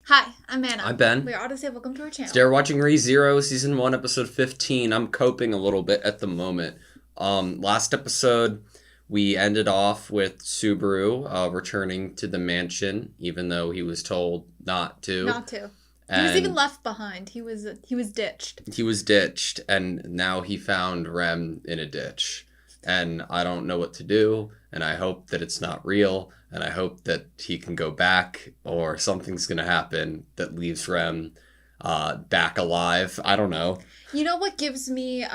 Hi, I'm Anna. I'm Ben. We're AutoSave. Welcome to our channel. Today we're watching Rezero, Season 1, Episode 15. I'm coping a little bit at the moment. Last episode, we ended off with Subaru returning to the mansion, even though he was told not to. Not to. He was even left behind. He was ditched. He was ditched, and now he found Rem in a ditch. And I don't know what to do, and I hope that it's not real, and I hope that he can go back, or something's going to happen that leaves Rem back alive. I don't know. You know what gives me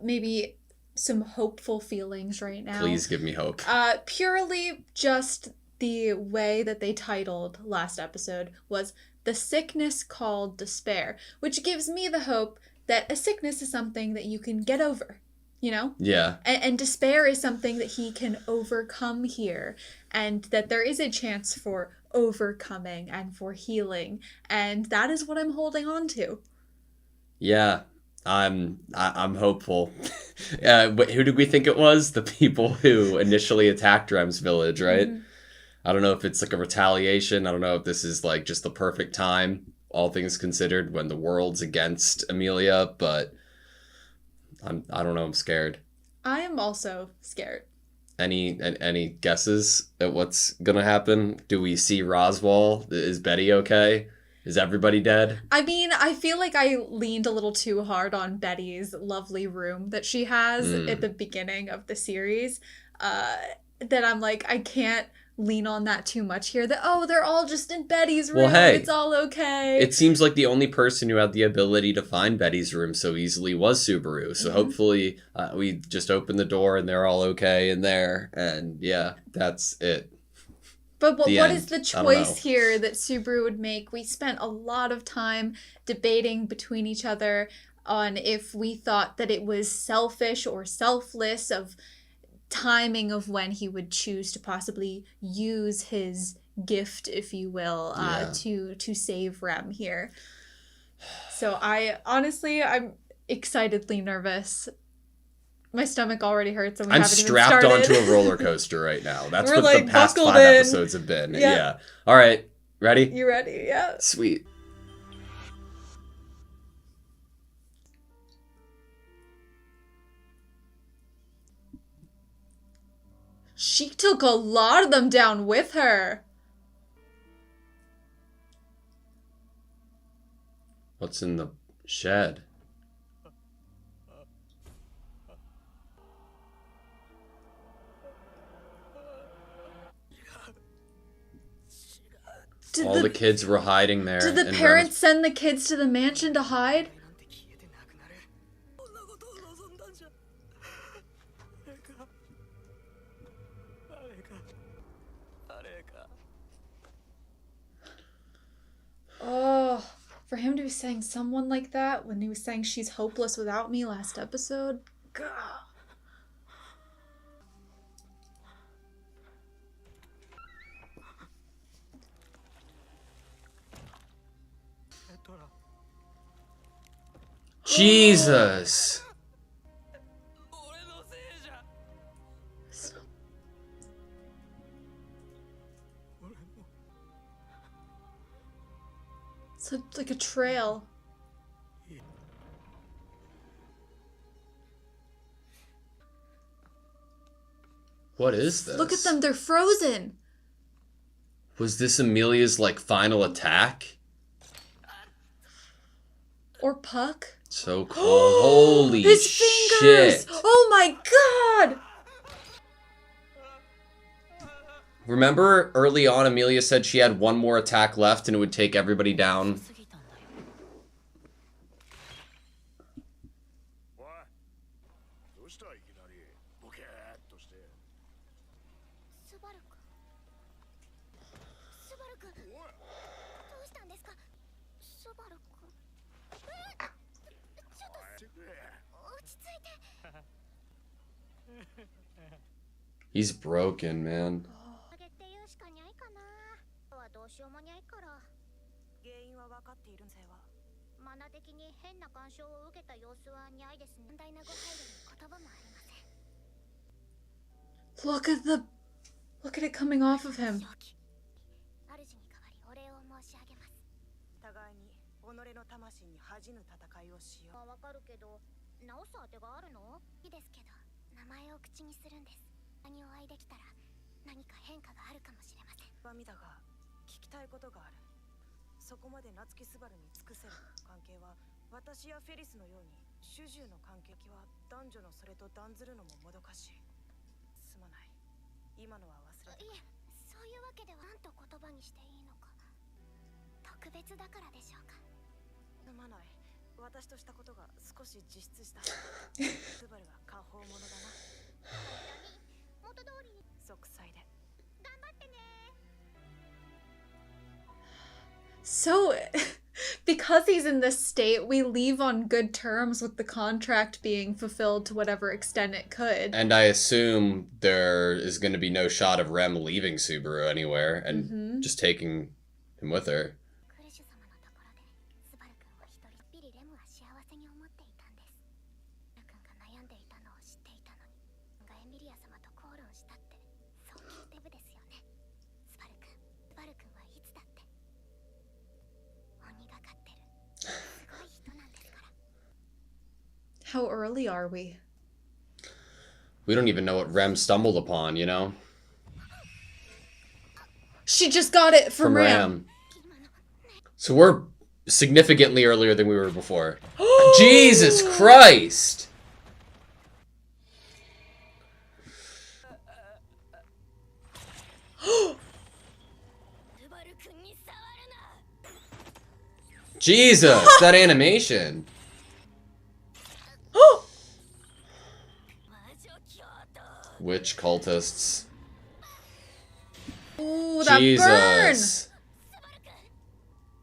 maybe some hopeful feelings right now? Please give me hope. Purely just the way that they titled last episode was The Sickness Called Despair, which gives me the hope that a sickness is something that you can get over. You know? Yeah. And despair is something that he can overcome here. And that there is a chance for overcoming and for healing. And that is what I'm holding on to. Yeah. I'm hopeful. But who did we think it was? The people who initially attacked Rem's village, right? Mm-hmm. I don't know if it's like a retaliation. I don't know if this is like just the perfect time, all things considered, when the world's against Amelia, but I don't know. I'm scared. I am also scared. Any guesses at what's gonna happen? Do we see Roswell? Is Betty okay? Is everybody dead? I mean, I feel like I leaned a little too hard on Betty's lovely room that she has at the beginning of the series. That I'm like, I can't lean on that too much here. That, they're all just in Betty's room. Well, hey, it's all okay. It seems like the only person who had the ability to find Betty's room so easily was Subaru. So hopefully we just open the door and they're all okay in there. And yeah, that's it. But what is the choice here that Subaru would make? We spent a lot of time debating between each other on if we thought that it was selfish or selfless of timing of when he would choose to possibly use his gift, if you will, to save Rem here. So I'm excitedly nervous. My stomach already hurts, and I'm strapped onto a roller coaster right now. That's what the past 5 episodes have been. Yeah. All right. Ready? You ready? Yeah. Sweet. She took a lot of them down with her. What's in the shed? All the kids were hiding there. Did the parents send the kids to the mansion to hide? Oh, for him to be saying someone like that when he was saying she's hopeless without me last episode. God. Jesus. It's like a trail. What is this? Look at them, they're frozen. Was this Amelia's, final attack? Or Puck? So cold. Holy His fingers! Shit. Oh my god! Remember early on Amelia said she had one more attack left and it would take everybody down? He's broken, man. Look at it coming off of him. So, because he's in this state, we leave on good terms with the contract being fulfilled to whatever extent it could. And I assume there is going to be no shot of Rem leaving Subaru anywhere and just taking him with her. How early are we? We don't even know what Rem stumbled upon, you know? She just got it from Ram. So we're significantly earlier than we were before. Jesus Christ! Jesus, that animation. Witch cultists. Ooh, that Jesus. Burn!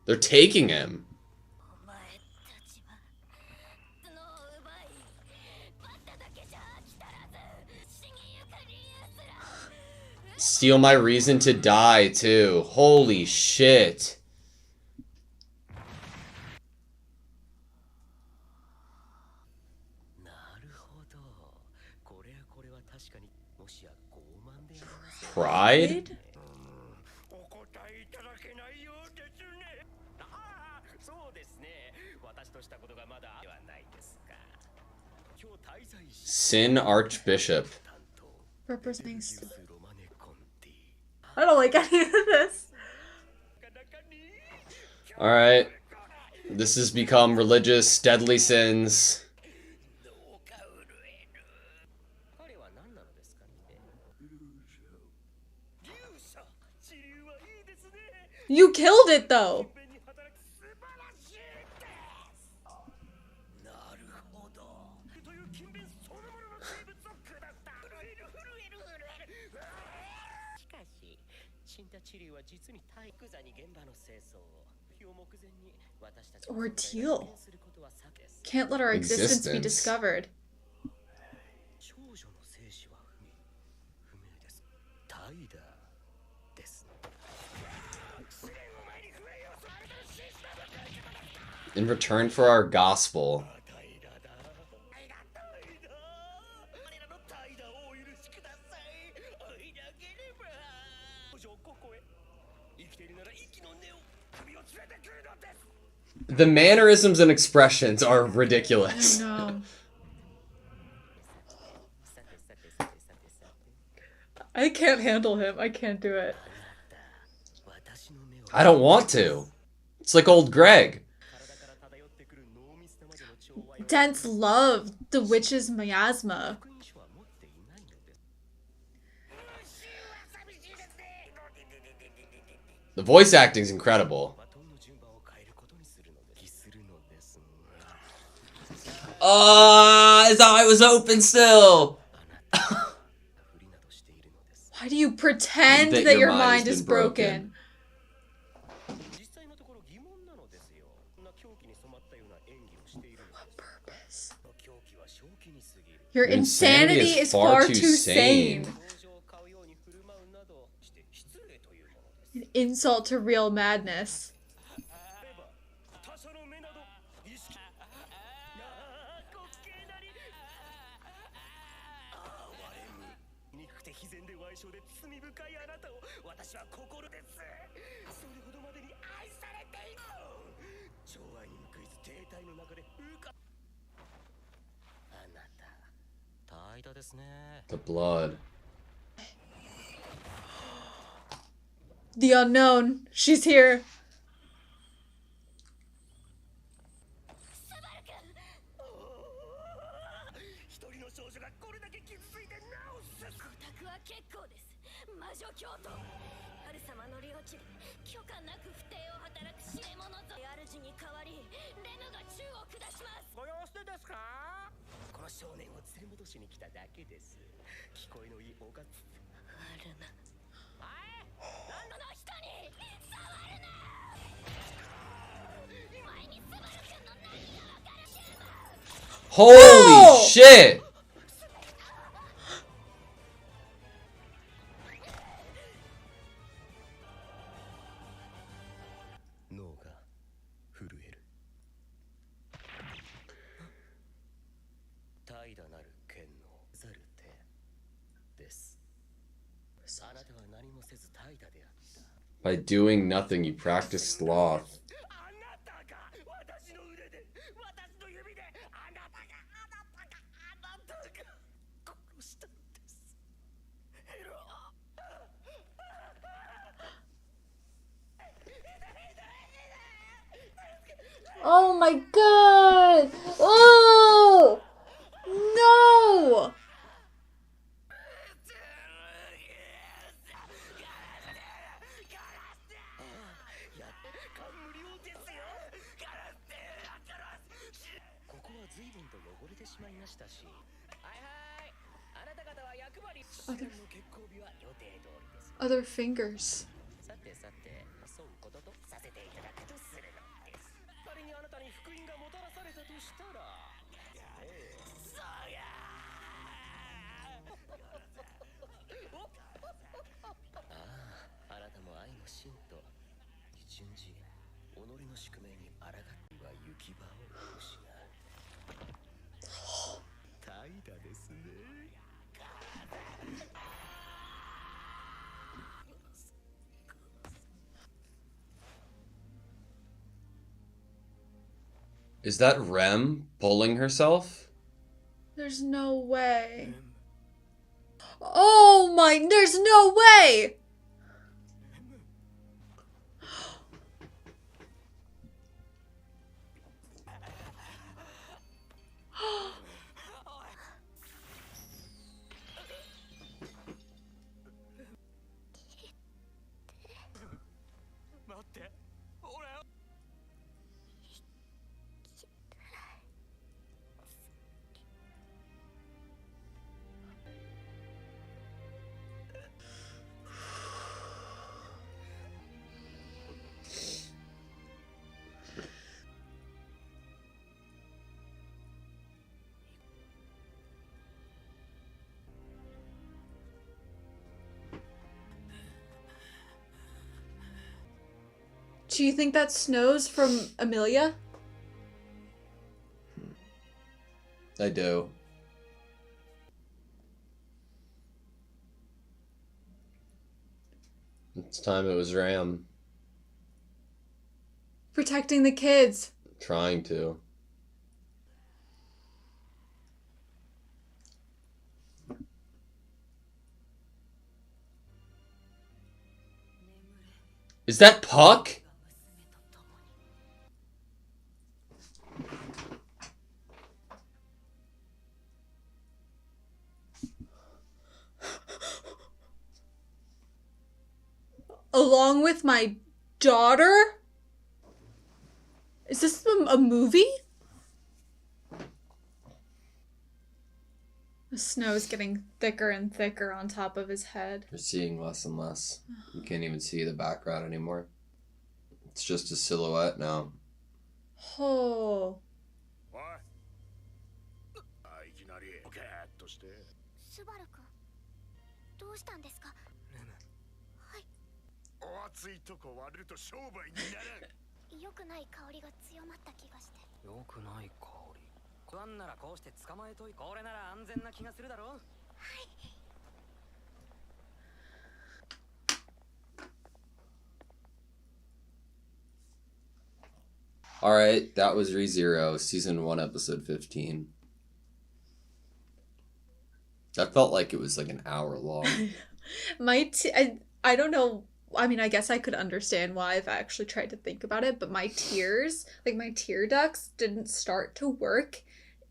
They're taking him. Steal my reason to die, too. Holy shit. Pride? Sin Archbishop. Representing. I don't like any of this. Alright. This has become religious, deadly sins. You killed it, though. Ordeal. Can't let our existence be discovered. In return for our gospel. The mannerisms and expressions are ridiculous. I know. I can't handle him. I can't do it. I don't want to. It's like old Greg. Dense love the witch's miasma. The voice acting's incredible. His eye was open still. Why do you pretend that your mind is broken? What purpose? Your insanity is far too sane. An insult to real madness. The blood. The unknown. She's here. Holy shit! By doing nothing, you practice sloth. Oh my god! Oh! No! Other fingers. Is that Rem pulling herself? There's no way. Oh my, there's no way! Do you think that Snow's from Amelia? I do. It's time it was Ram. Protecting the kids. Trying to. Is that Puck? Along with my daughter? Is this a movie? The snow's getting thicker and thicker on top of his head. We're seeing less and less. You can't even see the background anymore. It's just a silhouette now. Oh. Alright, that was Rezero, Season 1, Episode 15. That felt like it was like an hour long. I don't know. I mean, I guess I could understand why if I actually tried to think about it, but my tears, like my tear ducts, didn't start to work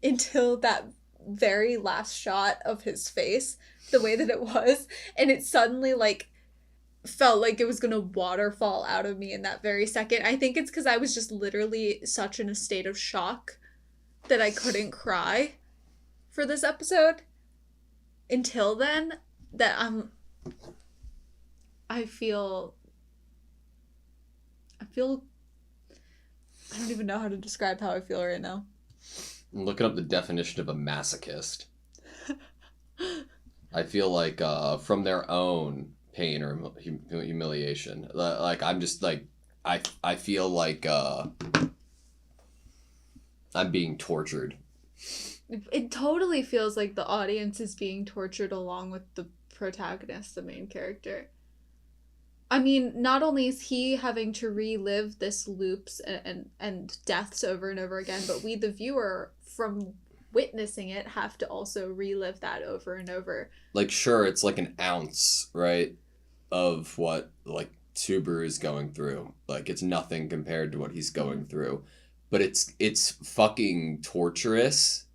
until that very last shot of his face, the way that it was, and it suddenly like felt like it was gonna waterfall out of me in that very second. I think it's because I was just literally such in a state of shock that I couldn't cry for this episode until then, that I feel I don't even know how to describe how I feel right now. I'm looking up the definition of a masochist. I feel like from their own pain or humiliation. Like I'm just like I feel like I'm being tortured. It totally feels like the audience is being tortured along with the protagonist, the main character. I mean, not only is he having to relive this loops and deaths over and over again, but we, the viewer, from witnessing it, have to also relive that over and over. Like, sure, it's like an ounce, right, of what, like, Subaru is going through. Like, it's nothing compared to what he's going through. But it's fucking torturous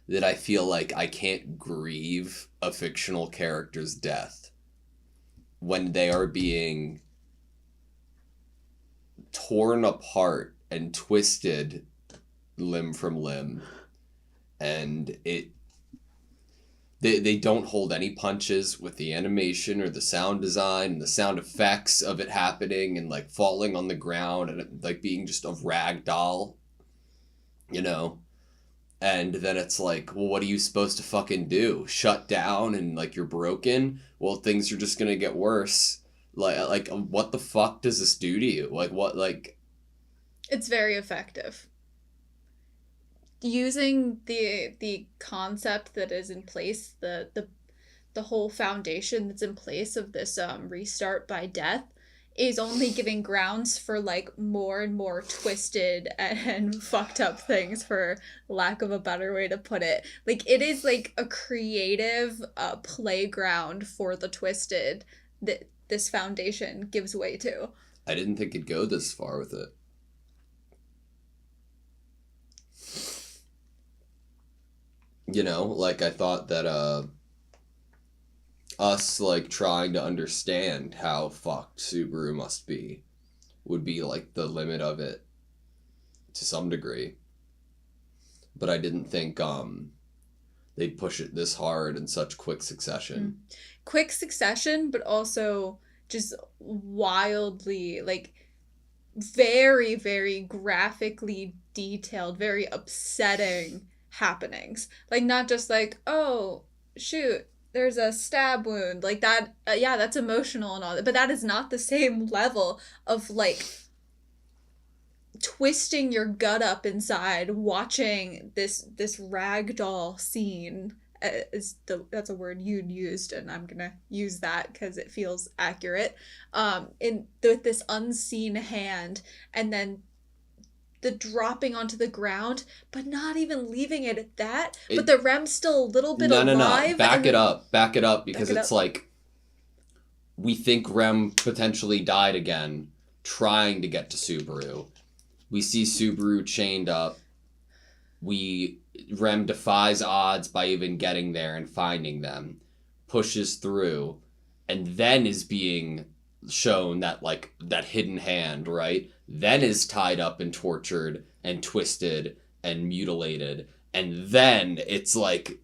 that I feel like I can't grieve a fictional character's death when they are being torn apart and twisted limb from limb, and they don't hold any punches with the animation or the sound design and the sound effects of it happening and like falling on the ground and it, like being just a rag doll, you know. And then it's like, well, what are you supposed to fucking do? Shut down and like you're broken? Well, things are just gonna get worse. Like what the fuck does this do to you? Like what, like... It's very effective. Using the concept that is in place, the whole foundation that's in place of this restart by death is only giving grounds for like more and more twisted and fucked up things, for lack of a better way to put it. Like it is like a creative playground for the twisted that this foundation gives way to. I didn't think it'd go this far with it. You know, like I thought that us like trying to understand how fucked Subaru must be would be like the limit of it to some degree. But I didn't think they'd push it this hard in such quick succession. Quick succession, but also just wildly, like, very, very graphically detailed, very upsetting happenings. Like, not just like, oh, shoot, there's a stab wound. Like, that, yeah, that's emotional and all that, but that is not the same level of, like, twisting your gut up inside watching this ragdoll scene. That's a word you'd used, and I'm gonna use that because it feels accurate. With this unseen hand, and then the dropping onto the ground, but not even leaving it at that. But the Rem's still a little bit alive. No. Back it up, because it's like we think Rem potentially died again, trying to get to Subaru. We see Subaru chained up. Rem defies odds by even getting there and finding them, pushes through, and then is being shown that, like, that hidden hand, right? Then is tied up and tortured and twisted and mutilated, and then it's like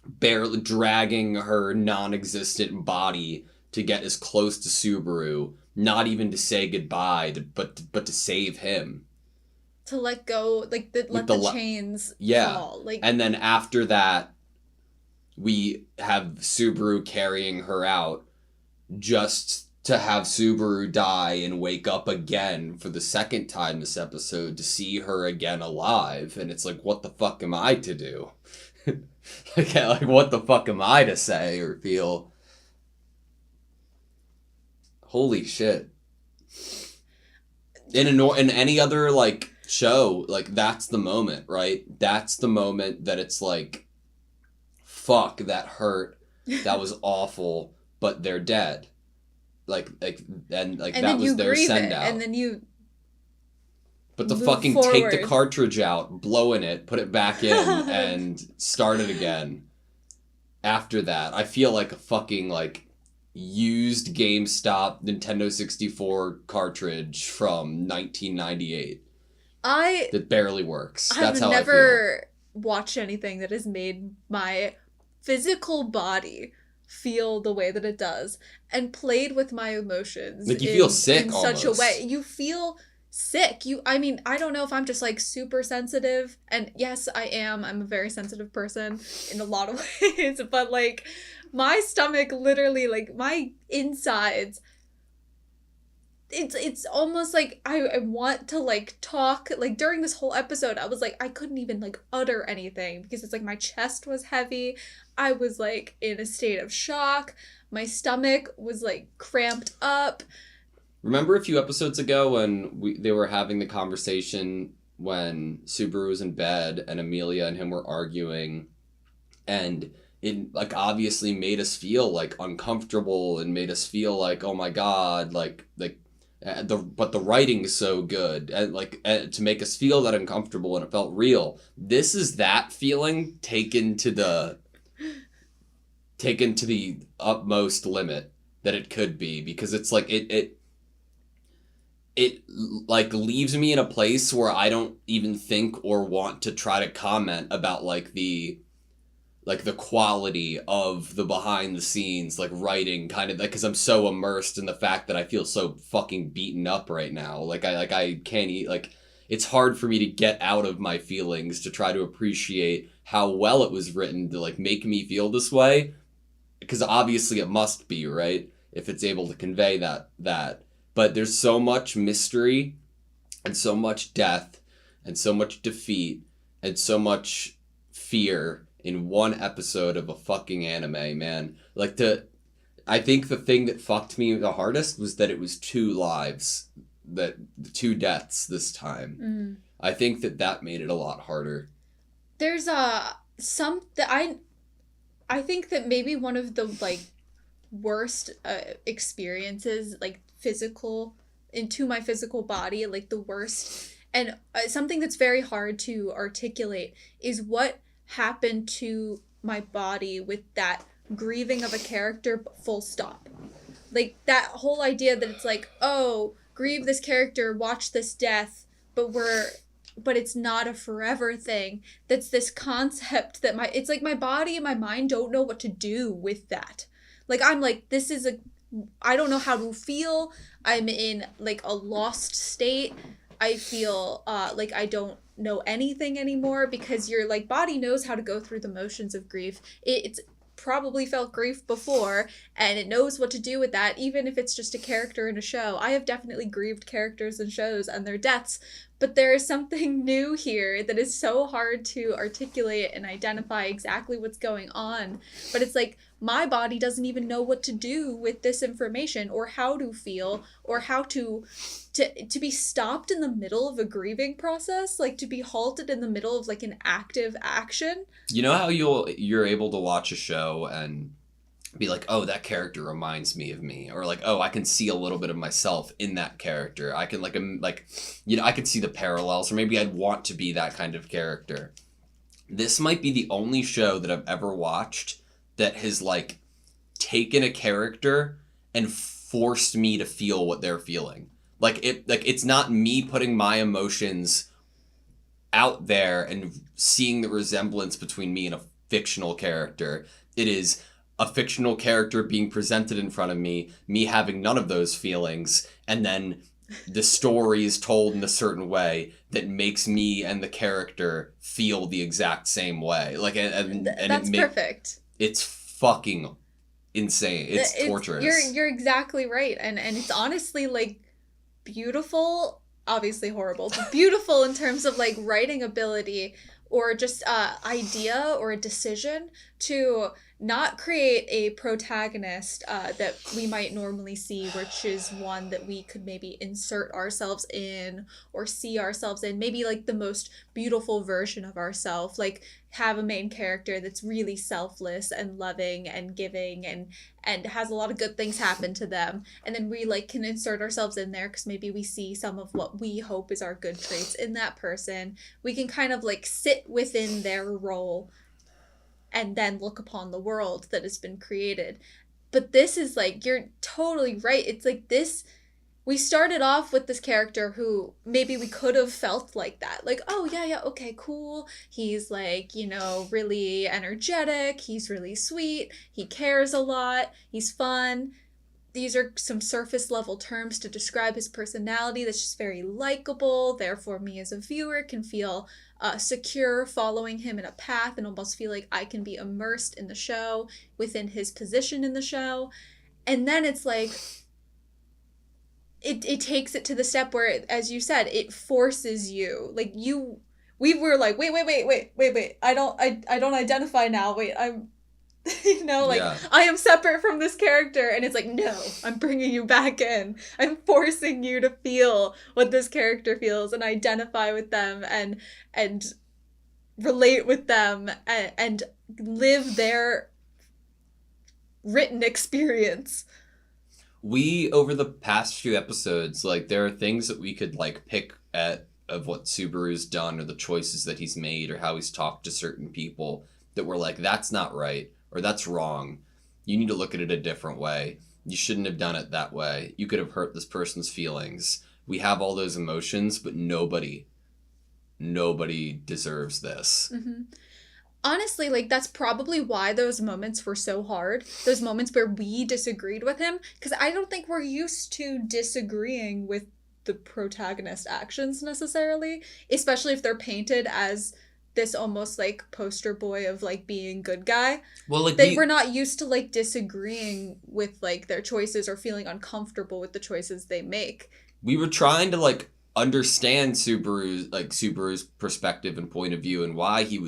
barely dragging her non-existent body to get as close to Subaru, not even to say goodbye, but to save him. To let go, like, let the chains fall. Like, and then after that, we have Subaru carrying her out, just to have Subaru die and wake up again for the second time this episode to see her again alive. And it's like, what the fuck am I to do? like, what the fuck am I to say or feel? Holy shit. In any other, like, show, like, that's the moment, right? That's the moment that it's like, fuck, that hurt, that was awful, but they're dead. And that was their send out. And then you But to fucking forward. Take the cartridge out, blow in it, put it back in, and start it again. After that, I feel like a fucking, like, used GameStop Nintendo 64 cartridge from 1998. That barely works. That's how I feel. I've never watched anything that has made my physical body feel the way that it does, and played with my emotions. Like, you feel sick in such a way. You feel sick. I mean, I don't know if I'm just like super sensitive, and yes, I am. I'm a very sensitive person in a lot of ways, but like my stomach literally, like my insides, it's almost like I want to like talk. Like during this whole episode, I was like, I couldn't even like utter anything because it's like my chest was heavy. I was like in a state of shock. My stomach was like cramped up. Remember a few episodes ago when they were having the conversation when Subaru was in bed and Amelia and him were arguing, and it like obviously made us feel like uncomfortable and made us feel like, oh my god, but the writing's so good and to make us feel that uncomfortable, and it felt real. This is that feeling taken to the utmost limit that it could be, because it's like it like leaves me in a place where I don't even think or want to try to comment about like the quality of the behind the scenes like writing, kind of like, because I'm so immersed in the fact that I feel so fucking beaten up right now. I can't eat, like it's hard for me to get out of my feelings to try to appreciate how well it was written to like make me feel this way, because obviously it must be, right, if it's able to convey that. But there's so much mystery and so much death and so much defeat and so much fear in one episode of a fucking anime, man. I think the thing that fucked me the hardest was that it was 2 lives, the 2 deaths this time. Mm. I think that made it a lot harder. There's I think that maybe one of the like worst experiences, like physical, into my physical body, like the worst, and something that's very hard to articulate is what happened to my body with that grieving of a character, full stop. Like that whole idea that it's like, oh, grieve this character, watch this death, but it's not a forever thing. That's this concept that it's like my body and my mind don't know what to do with that. Like I'm like, I don't know how to feel. I'm in like a lost state. I feel like I don't know anything anymore, because your like body knows how to go through the motions of grief. It's probably felt grief before, and it knows what to do with that, even if it's just a character in a show. I have definitely grieved characters in shows and their deaths, but there is something new here that is so hard to articulate and identify exactly what's going on. But it's like my body doesn't even know what to do with this information, or how to feel, or how to be stopped in the middle of a grieving process, like to be halted in the middle of like an active action. You know how you're able to watch a show and be like, oh, that character reminds me of me, or like, oh, I can see a little bit of myself in that character. I can I can see the parallels, or maybe I'd want to be that kind of character. This might be the only show that I've ever watched that has like taken a character and forced me to feel what they're feeling. It's not me putting my emotions out there and seeing the resemblance between me and a fictional character. It is a fictional character being presented in front of me having none of those feelings, and then the story is told in a certain way that makes me and the character feel the exact same way. That's perfect. It's fucking insane. It's torturous. You're exactly right, and it's honestly like beautiful, obviously horrible, but beautiful in terms of like writing ability, or just idea or a decision to not create a protagonist that we might normally see, which is one that we could maybe insert ourselves in or see ourselves in, maybe like the most beautiful version of ourselves, like have a main character that's really selfless and loving and giving and has a lot of good things happen to them, and then we like can insert ourselves in there because maybe we see some of what we hope is our good traits in that person. We can kind of like sit within their role and then look upon the world that has been created. But this is like, you're totally right. It's like this, we started off with this character who maybe we could have felt like that. Like, oh, yeah, okay, cool. He's like, you know, really energetic. He's really sweet. He cares a lot. He's fun. These are some surface level terms to describe his personality that's just very likable. Therefore, me as a viewer can feel secure following him in a path and almost feel like I can be immersed in the show within his position in the show. And then it's like, it takes it to the step where, as you said, it forces you. Like we were like, wait. I don't identify now. Wait, I'm, you know, like, yeah. I am separate from this character, and it's like, no, I'm bringing you back in. I'm forcing you to feel what this character feels and identify with them and relate with them and live their written experience. We, over the past few episodes, like, there are things that we could, like, pick at of what Subaru's done or the choices that he's made or how he's talked to certain people that we're like, that's not right. Or that's wrong. You need to look at it a different way. You shouldn't have done it that way. You could have hurt this person's feelings. We have all those emotions, but nobody deserves this. Mm-hmm. Honestly, like, that's probably why those moments were so hard. Those moments where we disagreed with him. Because I don't think we're used to disagreeing with the protagonist actions necessarily. Especially if they're painted as this almost like poster boy of like being good guy. Well, like we're not used to like disagreeing with like their choices or feeling uncomfortable with the choices they make. We were trying to like understand Subaru's perspective and point of view and why he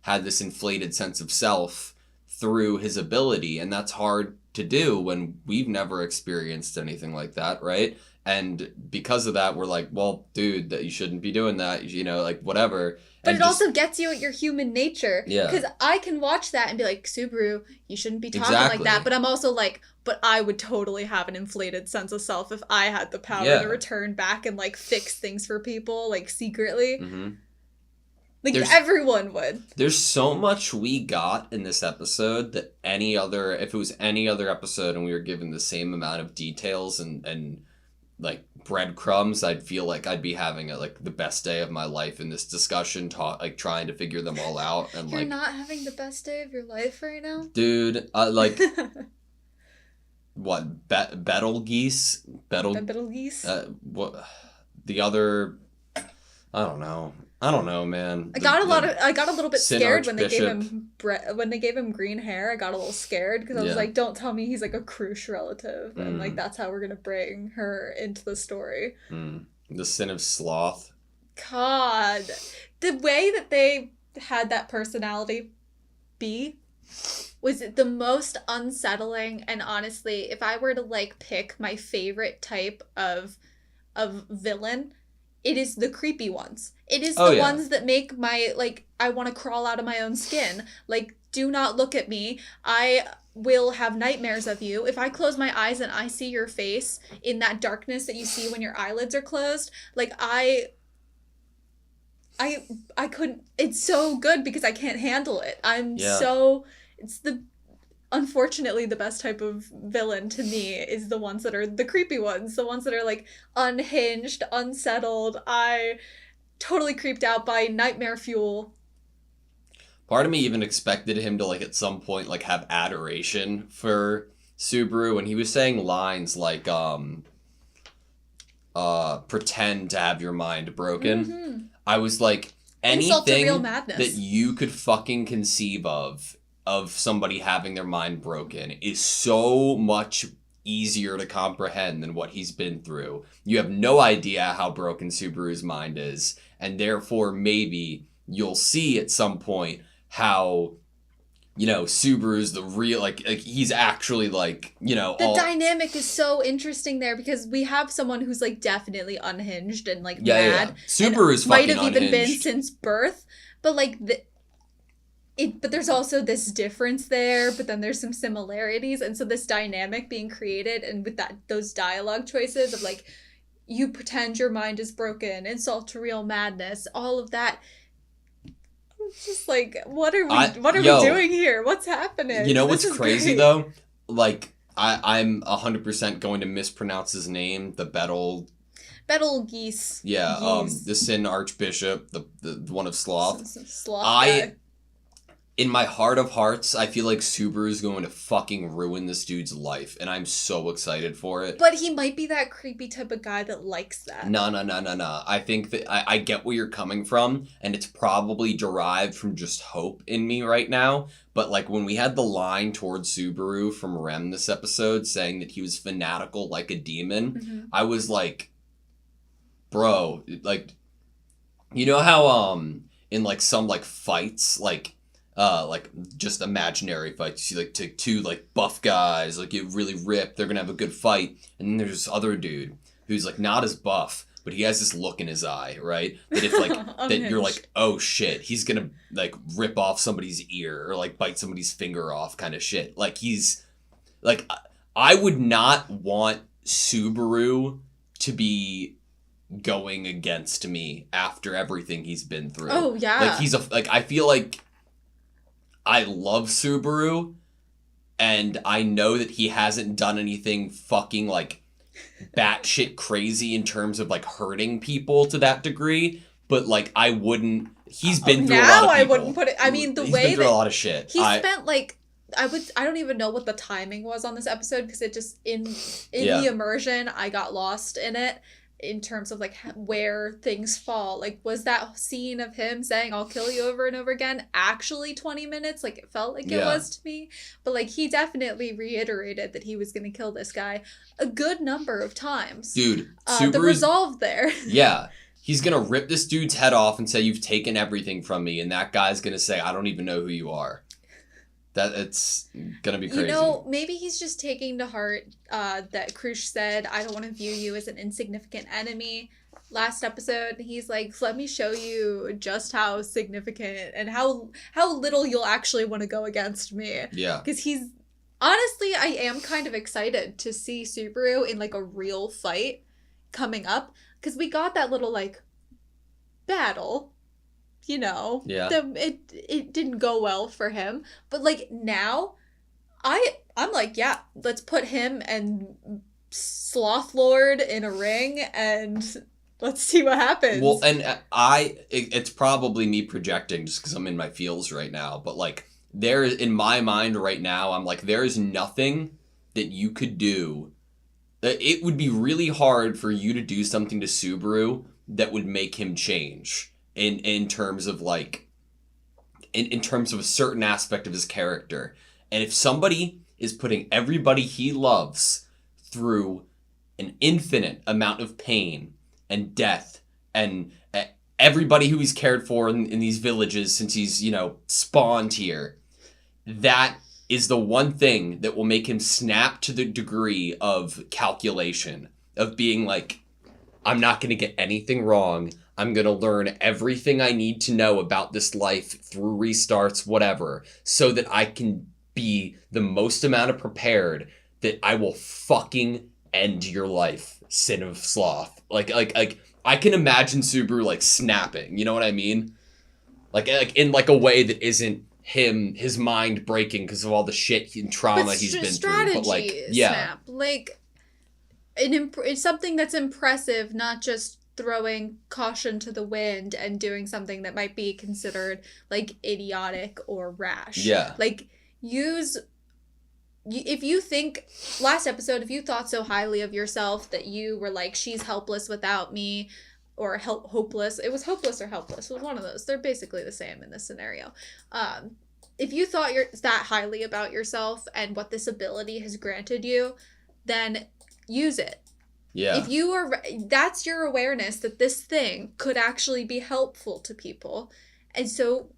had this inflated sense of self through his ability, and that's hard to do when we've never experienced anything like that, right? And because of that, we're like, well, dude, that you shouldn't be doing that, you know, like whatever. But it also gets you at your human nature. Yeah. Because I can watch that and be like, Subaru, you shouldn't be talking like that. But I'm also like, but I would totally have an inflated sense of self if I had the power to return back and like fix things for people, like secretly. Mm-hmm. Like everyone would. There's so much we got in this episode that if it was any other episode and we were given the same amount of details and like breadcrumbs, I'd feel like I'd be having the best day of my life in this discussion, trying to figure them all out. And you're not having the best day of your life right now, dude. What Betelgeuse? Betelgeuse. What the other? I don't know, man. I got a little bit scared when they gave him green hair. I got a little scared because I was like, don't tell me he's like a Crush relative and like that's how we're gonna bring her into the story. The sin of sloth. God, the way that they had that personality be was the most unsettling. And honestly, if I were to like pick my favorite type of villain, it is the creepy ones. It is the ones that make my, like, I want to crawl out of my own skin. Like, do not look at me. I will have nightmares of you. If I close my eyes and I see your face in that darkness that you see when your eyelids are closed, like, I couldn't, it's so good because I can't handle it. It's unfortunately, the best type of villain to me is the ones that are the creepy ones. The ones that are, like, unhinged, unsettled. I totally creeped out by nightmare fuel. Part of me even expected him to, like, at some point, like, have adoration for Subaru. When he was saying lines like, pretend to have your mind broken. Mm-hmm. I was like, anything that you could fucking conceive of somebody having their mind broken is so much easier to comprehend than what he's been through. You have no idea how broken Subaru's mind is, and therefore maybe you'll see at some point how you know, Subaru's the real, like he's actually, like, you know, the dynamic is so interesting there because we have someone who's, like, definitely unhinged and, like, mad. Subaru's might fucking have even been unhinged. since birth, but, like, but there's also this difference there, but then there's some similarities, and so this dynamic being created, and with those dialogue choices of, like, you pretend your mind is broken, insult to real madness, all of that. It's just like, what are we doing here? What's happening? You know what's crazy, though? Like, I'm 100% going to mispronounce his name, the Betelgeuse. Yeah, the Sin Archbishop, the one of Sloth. Sloth guy. In my heart of hearts, I feel like Subaru's going to fucking ruin this dude's life, and I'm so excited for it. But he might be that creepy type of guy that likes that. No. I think that I get where you're coming from, and it's probably derived from just hope in me right now. But, like, when we had the line towards Subaru from Rem this episode saying that he was fanatical like a demon, I was like, bro, like, you know how, in, like, some, like, fights, like just imaginary fights. You see, like, two like buff guys, like, get really ripped. They're gonna have a good fight, and then there's this other dude who's, like, not as buff, but he has this look in his eye, right? That if, like, that you're like, oh shit, he's gonna, like, rip off somebody's ear or, like, bite somebody's finger off, kind of shit. Like, he's like, I would not want Subaru to be going against me after everything he's been through. Oh yeah, like I feel like I love Subaru, and I know that he hasn't done anything fucking, like, batshit crazy in terms of, like, hurting people to that degree, but, like, I wouldn't. He's been through a lot of people. Now I wouldn't put it. I mean, he's been through a lot of shit. He spent, like, I don't even know what the timing was on this episode because it just in the immersion I got lost in it. In terms of, like, where things fall. Like, was that scene of him saying, I'll kill you over and over again, actually 20 minutes? Like, it felt like it was to me. But, like, he definitely reiterated that he was going to kill this guy a good number of times. Dude, the resolve there. Yeah. He's going to rip this dude's head off and say, you've taken everything from me. And that guy's going to say, I don't even know who you are. It's gonna be crazy. You know, maybe he's just taking to heart that Krush said, I don't want to view you as an insignificant enemy. Last episode, he's like, let me show you just how significant and how little you'll actually want to go against me. Yeah. Because honestly, I am kind of excited to see Subaru in, like, a real fight coming up. Because we got that little, like, battle. You know, it didn't go well for him. But, like, now, I'm like, yeah, let's put him and Sloth Lord in a ring and let's see what happens. Well, and it's probably me projecting just because I'm in my feels right now. But, like, in my mind right now, I'm like, there is nothing that you could do. It would be really hard for you to do something to Subaru that would make him change. In terms of, like, in terms of a certain aspect of his character. And if somebody is putting everybody he loves through an infinite amount of pain and death and everybody who he's cared for in these villages since he's, you know, spawned here, that is the one thing that will make him snap to the degree of calculation, of being like, I'm not going to get anything wrong. I'm going to learn everything I need to know about this life through restarts, whatever, so that I can be the most amount of prepared that I will fucking end your life, Sin of Sloth. Like I can imagine Subaru, like, snapping, you know what I mean? Like in, like, a way that isn't his mind breaking because of all the shit and trauma he's been through. But, like, yeah. Snap. Like, it's something that's impressive, not just throwing caution to the wind and doing something that might be considered, like, idiotic or rash. Yeah. Like, if you think, last episode, if you thought so highly of yourself that you were like, she's helpless without me, or hopeless. It was hopeless or helpless. It was one of those. They're basically the same in this scenario. If you thought that highly about yourself and what this ability has granted you, then use it. Yeah. If you are, that's your awareness that this thing could actually be helpful to people. And so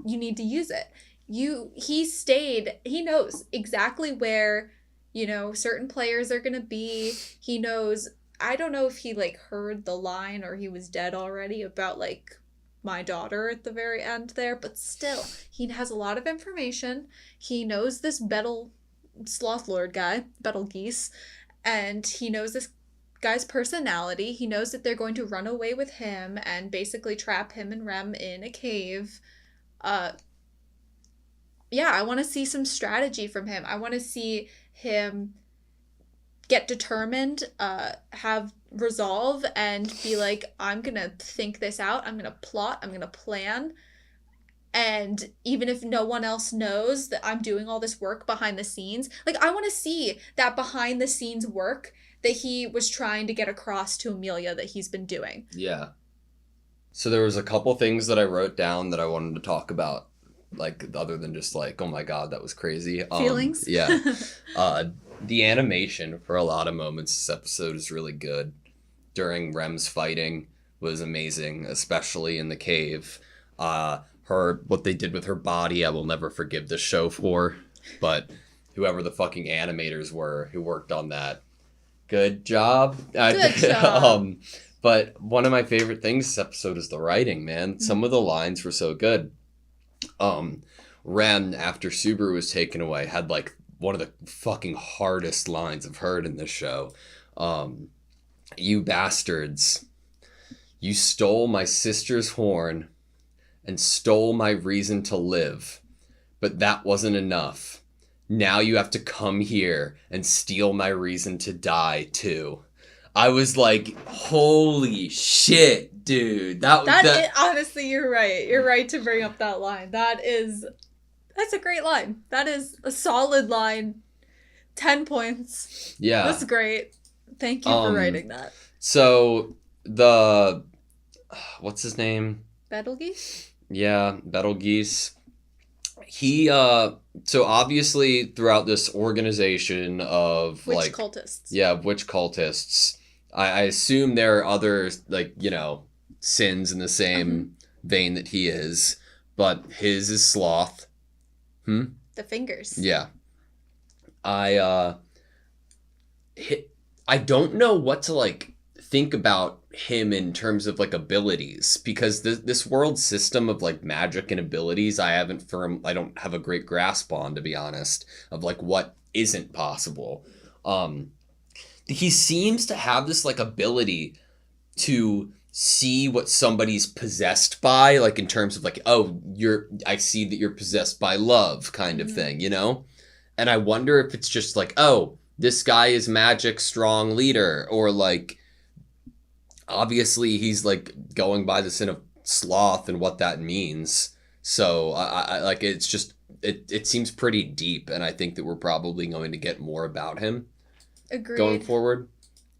you need to use it. he knows exactly where, certain players are going to be. He knows, I don't know if he, like, heard the line or he was dead already about, like, my daughter at the very end there, but still, he has a lot of information. He knows this Sloth Lord guy, Betelgeuse, and he knows this guy's personality. He knows that they're going to run away with him and basically trap him and Rem in a cave. Yeah, I want to see some strategy from him. I want to see him get determined, have resolve, and be like, I'm going to think this out. I'm going to plot. I'm going to plan. And even if no one else knows that I'm doing all this work behind the scenes, like, I want to see that behind the scenes work that he was trying to get across to Amelia that he's been doing. Yeah. So there was a couple things that I wrote down that I wanted to talk about, like, other than just like, oh my god, that was crazy. Feelings? Yeah. The animation for a lot of moments this episode is really good. During Rem's fighting was amazing, especially in the cave. What they did with her body, I will never forgive the show for. But whoever the fucking animators were who worked on that, good job. Good job. But one of my favorite things this episode is the writing, man. Some of the lines were so good. Ren, after Subaru was taken away, had like one of the fucking hardest lines I've heard in this show. You bastards. You stole my sister's horn and stole my reason to live. But that wasn't enough. Now you have to come here and steal my reason to die, too. I was like, holy shit, dude. Honestly, you're right. You're right to bring up that line. That's a great line. That is a solid line. 10 points. Yeah. That's great. Thank you for writing that. So, what's his name? Betelgeuse? Yeah, Betelgeuse. He, so obviously throughout this organization of witch cultists. Yeah, witch cultists. I assume there are other, like, sins in the same vein that he is, but his is sloth. The fingers. Yeah. I don't know what to, like, think about him in terms of, like, abilities, because this world system of, like, magic and abilities I don't have a great grasp on, to be honest, of, like, what isn't possible. He seems to have this, like, ability to see what somebody's possessed by, like, in terms of, like, oh, I see that you're possessed by love kind of thing, And I wonder if it's just like, oh, this guy is magic strong leader, or, like, obviously he's, like, going by the sin of sloth and what that means. So I like, it's just, it seems pretty deep, and I think that we're probably going to get more about him. Agreed. Going forward.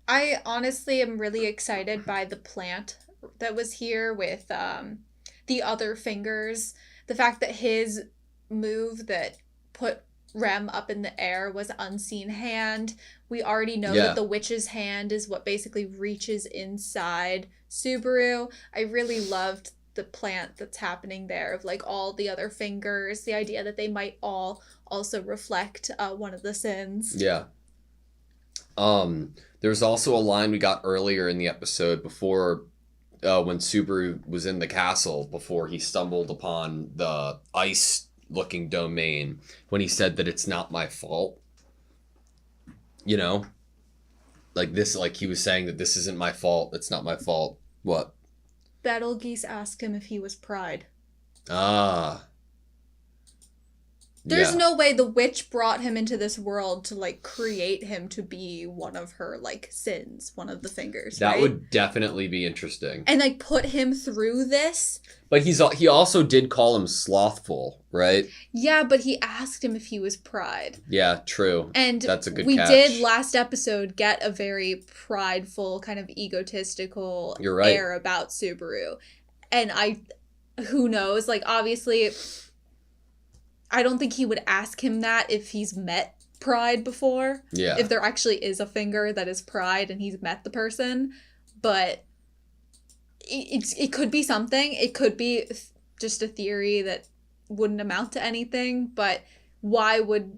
I honestly am really excited by the plant that was here with the other fingers. The fact that his move that put Rem up in the air was Unseen Hand. We already know that the witch's hand is what basically reaches inside Subaru. I really loved the plant that's happening there of, like, all the other fingers. The idea that they might all also reflect one of the sins. Yeah. There's also a line we got earlier in the episode before, when Subaru was in the castle, before he stumbled upon the ice-looking domain, when he said that it's not my fault. Like this, like he was saying that this isn't my fault, it's not my fault. What? Betelgeuse asked him if he was Pride. Ah. There's no way the witch brought him into this world to, like, create him to be one of her, like, sins, one of the fingers, That right? would definitely be interesting. And, like, put him through this. But he also did call him slothful, right? Yeah, but he asked him if he was Pride. Yeah, true. And that's a good we catch. did last episode get a very prideful, kind of egotistical air about Subaru. And who knows, like, obviously, I don't think he would ask him that if he's met Pride before. Yeah. If there actually is a finger that is Pride and he's met the person. But it could be something. It could be just a theory that, wouldn't amount to anything, but why would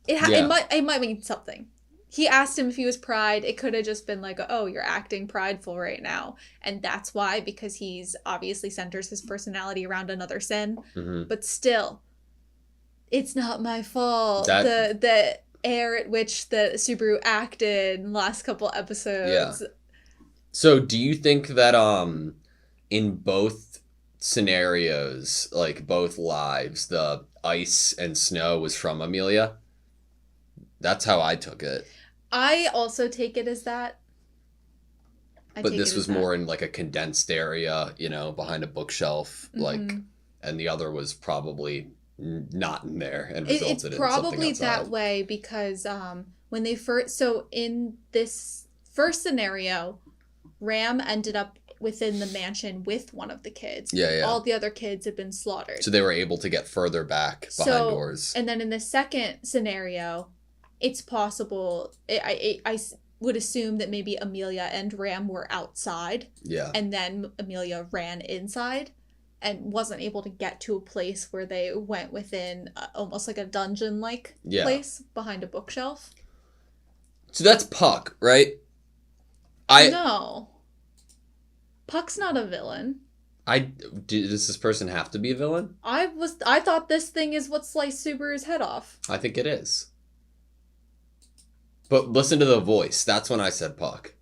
it might mean something. He asked him if he was pride. It could have just been like, oh, you're acting prideful right now. And that's why, because he's obviously centers his personality around another sin. Mm-hmm. But still, it's not my fault. The air at which the Subaru acted in the last couple episodes. Yeah. So do you think that in both scenarios, like both lives, the ice and snow was from Amelia? That's how I took it. I also take it as that. But this was more in like a condensed area, behind a bookshelf, mm-hmm. and the other was probably not in there and resulted in something outside. It's probably that way because when they first... So in this first scenario, Ram ended up within the mansion with one of the kids. Yeah. All the other kids had been slaughtered. So they were able to get further back behind doors. And then in the second scenario, it's possible... I would assume that maybe Amelia and Ram were outside. Yeah. And then Amelia ran inside and wasn't able to get to a place where they went within almost like a dungeon-like place behind a bookshelf. So that's Puck, right? No. Puck's not a villain. Does this person have to be a villain? I thought this thing is what sliced Subaru's head off. I think it is. But listen to the voice. That's when I said Puck.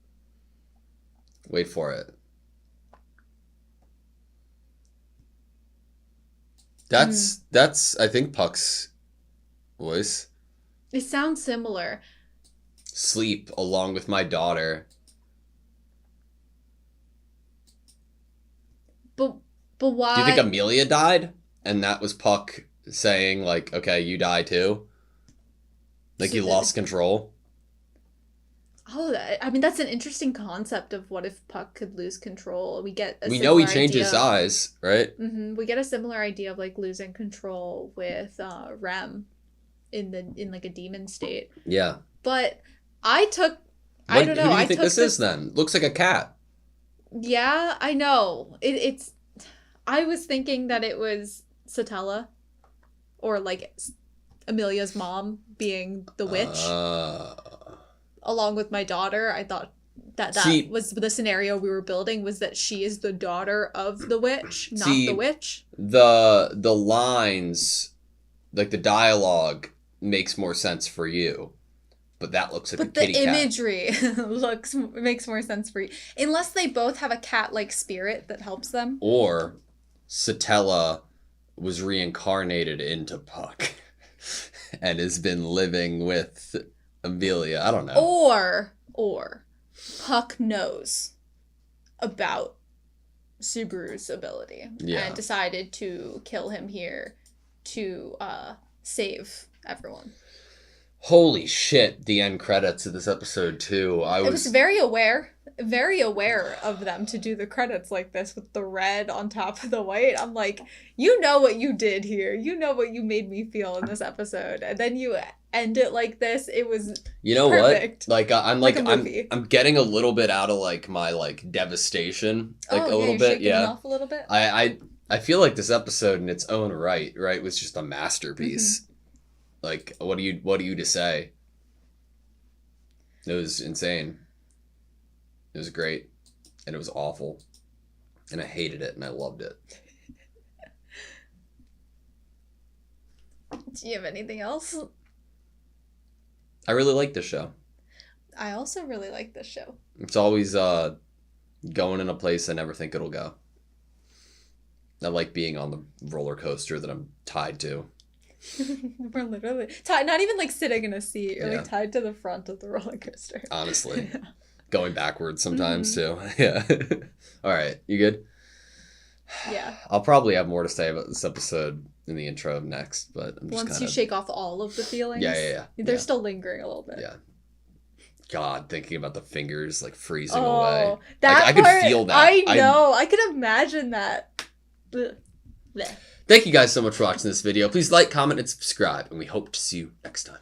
Wait for it. That's I think Puck's voice. It sounds similar. Sleep along with my daughter. But why? Do you think Amelia died? And that was Puck saying like, okay, you die too? Like so he lost control? Oh, I mean, that's an interesting concept of what if Puck could lose control. We know he changes size, right? Mm-hmm, we get a similar idea of like losing control with Rem in like a demon state. Yeah. But I don't know. Who do you think this is then? Looks like a cat. Yeah, I know. It's. I was thinking that it was Satella, or like Amelia's mom being the witch. Along with my daughter, I thought that was the scenario we were building, was that she is the daughter of the witch, not the witch. The lines, like the dialogue, makes more sense for you, but that looks like a kitty cat. But the imagery makes more sense for you, unless they both have a cat-like spirit that helps them. Or Satella was reincarnated into Puck and has been living with Amelia. I don't know. Or Puck knows about Subaru's ability and decided to kill him here to save everyone. Holy shit, the end credits of this episode too. I was very aware of them to do the credits like this with the red on top of the white. I'm like, you know what you did here. You know what you made me feel in this episode. And then you end it like this. It was perfect. What? Like I'm getting a little bit out of like my like devastation. Like a little bit. Yeah. Off a little bit. I feel like this episode in its own right was just a masterpiece. Mm-hmm. Like what do you to say? It was insane. It was great, and it was awful, and I hated it, and I loved it. Do you have anything else? I really like this show. I also really like this show. It's always going in a place I never think it'll go. I like being on the roller coaster that I'm tied to. We're literally tied, not even like sitting in a seat. You're like tied to the front of the roller coaster. Honestly. Going backwards sometimes too. Yeah. All right. You good? Yeah. I'll probably have more to say about this episode in the intro next, but I'm just once you shake off all of the feelings. Yeah. They're still lingering a little bit. Yeah. God, thinking about the fingers like freezing away. That I could feel that. I know. I could imagine that. Blech. Thank you guys so much for watching this video. Please like, comment, and subscribe, and we hope to see you next time.